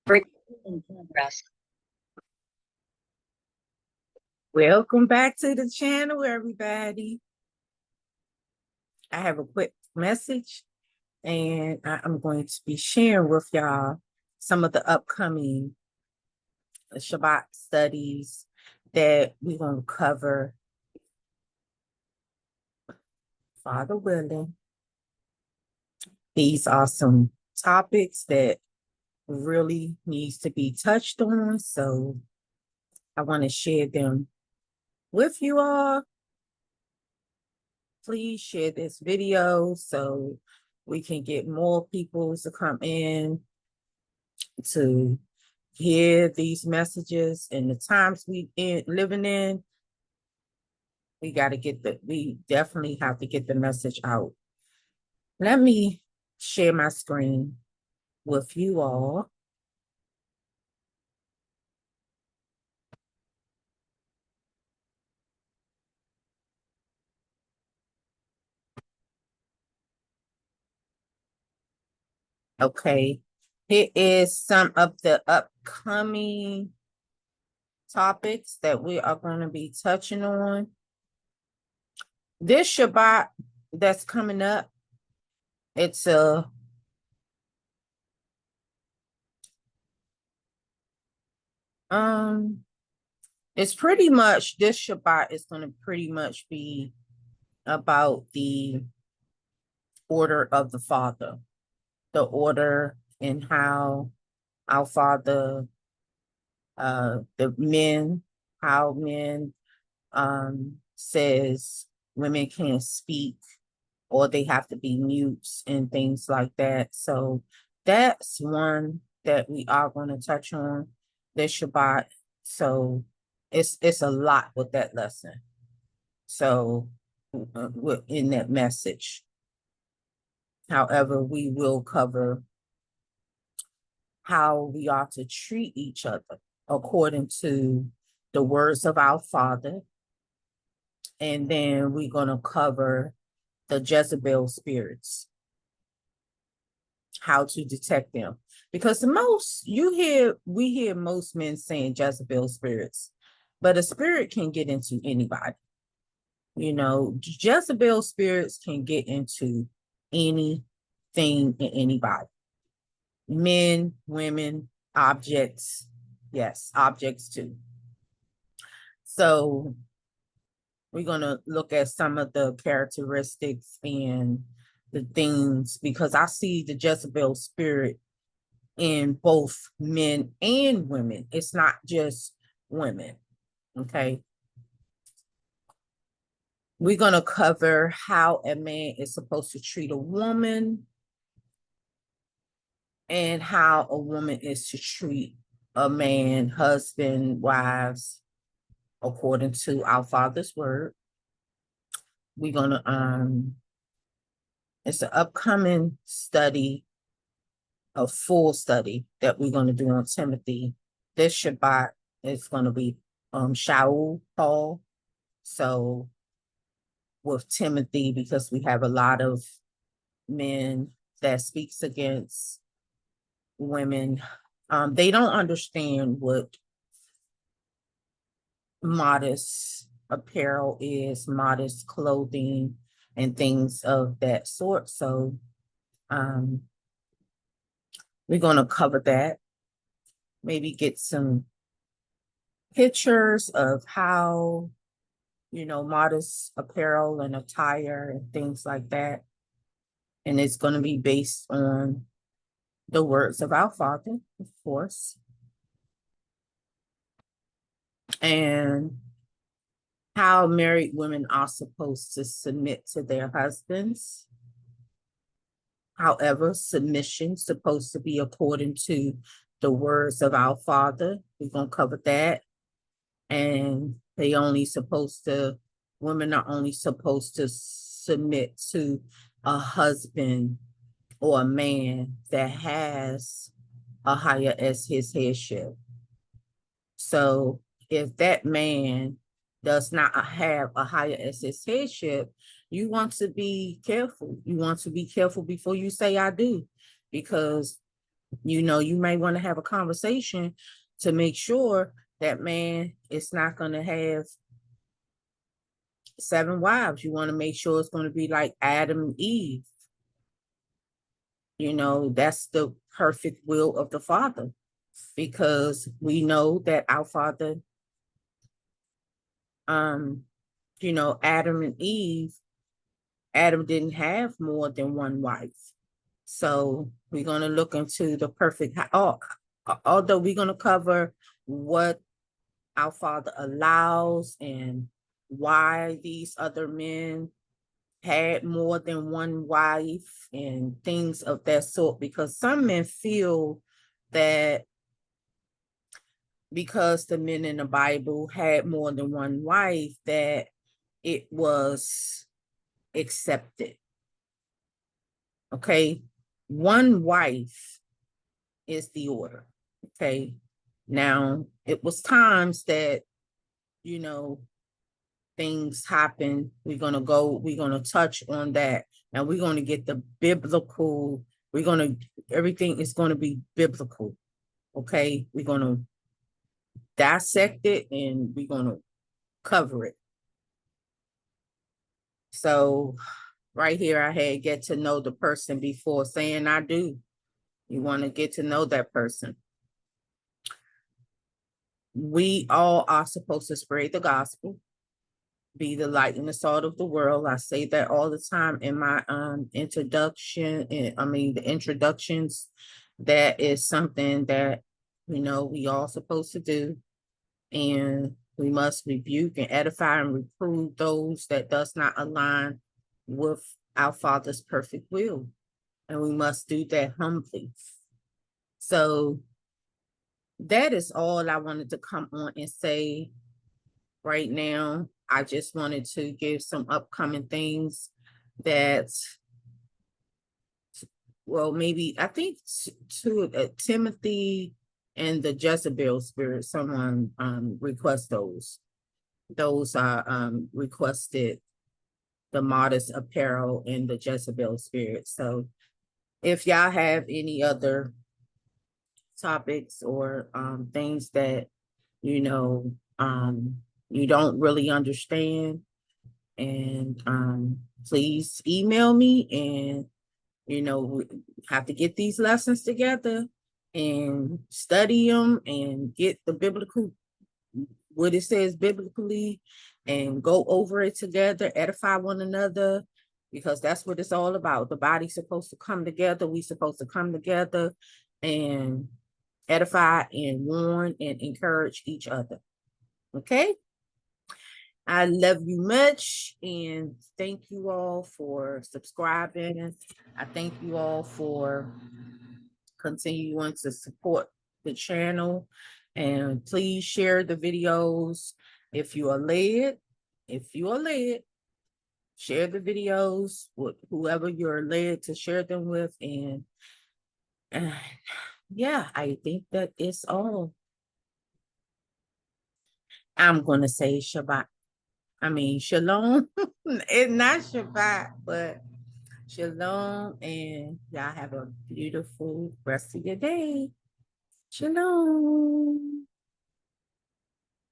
Recording in progress. Welcome back to the channel, everybody. I have a quick message, and I'm going to be sharing with y'all some of the upcoming Shabbat studies that we're going to cover, Father willing. These are some topics that really needs to be touched on, so I want to share them with you all. Please share this video so we can get more people to come in to hear these messages. And the times we living in, we definitely have to get the message out. Let me share my screen with you all. Okay, here is some of the upcoming topics that we are going to be touching on. This Shabbat that's coming up, it's it's pretty much, this Shabbat is going to pretty much be about the order of the Father, the order and how our Father, how men says women can't speak or they have to be mutes and things like that. So that's one that we are going to touch on this Shabbat. So it's a lot with that lesson. So in that message. However, we will cover how we ought to treat each other according to the words of our Father. And then we're going to cover the Jezebel spirits, how to detect them. Because we hear most men saying Jezebel spirits, but a spirit can get into anybody. You know, Jezebel spirits can get into anything and anybody. Men, women, objects. Yes, objects too. So we're going to look at some of the characteristics and the things, because I see the Jezebel spirit in both men and women. It's not just women. Okay. We're going to cover how a man is supposed to treat a woman and how a woman is to treat a man, husband, wives, according to our Father's word. We're going to, it's an upcoming study, a full study that we're going to do on Timothy. This Shabbat is going to be Shaul Paul. So with Timothy, because we have a lot of men that speaks against women, they don't understand what modest apparel is, modest clothing, and things of that sort. So we're going to cover that, maybe get some pictures of how, modest apparel and attire and things like that. And it's going to be based on the words of our Father, of course. And how married women are supposed to submit to their husbands. However, submission supposed to be according to the words of our Father. We're going to cover that. And women are only supposed to submit to a husband or a man that has a higher as his headship. So if that man does not have a higher as his headship, you want to be careful. You want to be careful before you say I do, because You know, you may want to have a conversation to make sure that man is not going to have 7 wives. You want to make sure it's going to be like Adam and Eve. You know, that's the perfect will of the Father, because we know that our Father, you know, Adam and Eve, Adam didn't have more than one wife. So we're going to look into the perfect, although we're going to cover what our Father allows and why these other men had more than one wife and things of that sort, because some men feel that because the men in the Bible had more than one wife, that it was accepted. Okay, one wife is the order. Okay, now it was times that, you know, things happen. We're going to touch on that. And we're going to get the biblical, everything is going to be biblical. Okay, we're going to dissect it and we're going to cover it. So right here, I had get to know the person before saying I do. You want to get to know that person. We all are supposed to spread the gospel, be the light and the salt of the world. I say that all the time in my introduction. The introductions. That is something that, you know, we all supposed to do. And we must rebuke and edify and reprove those that does not align with our Father's perfect will. And we must do that humbly. So that is all I wanted to come on and say right now. I just wanted to give some upcoming things that, well, maybe I think to Timothy and the Jezebel spirit, someone request those. Those are requested, the modest apparel and the Jezebel spirit. So if y'all have any other topics or things that, you know, you don't really understand, and please email me. And, you know, we have to get these lessons together and study them and get the biblical, what it says biblically, and go over it together, edify one another, because that's what it's all about. The body's supposed to come together. We supposed to come together and edify and warn and encourage each other. Okay? I love you much, and thank you all for subscribing. I thank you all for continuing to support the channel, and please share the videos if you are led. If you are led, share the videos with whoever you're led to share them with. And yeah, I think that is all. I'm going to say Shabbat. Shalom. It's not Shabbat, but shalom. And y'all have a beautiful rest of your day. Shalom.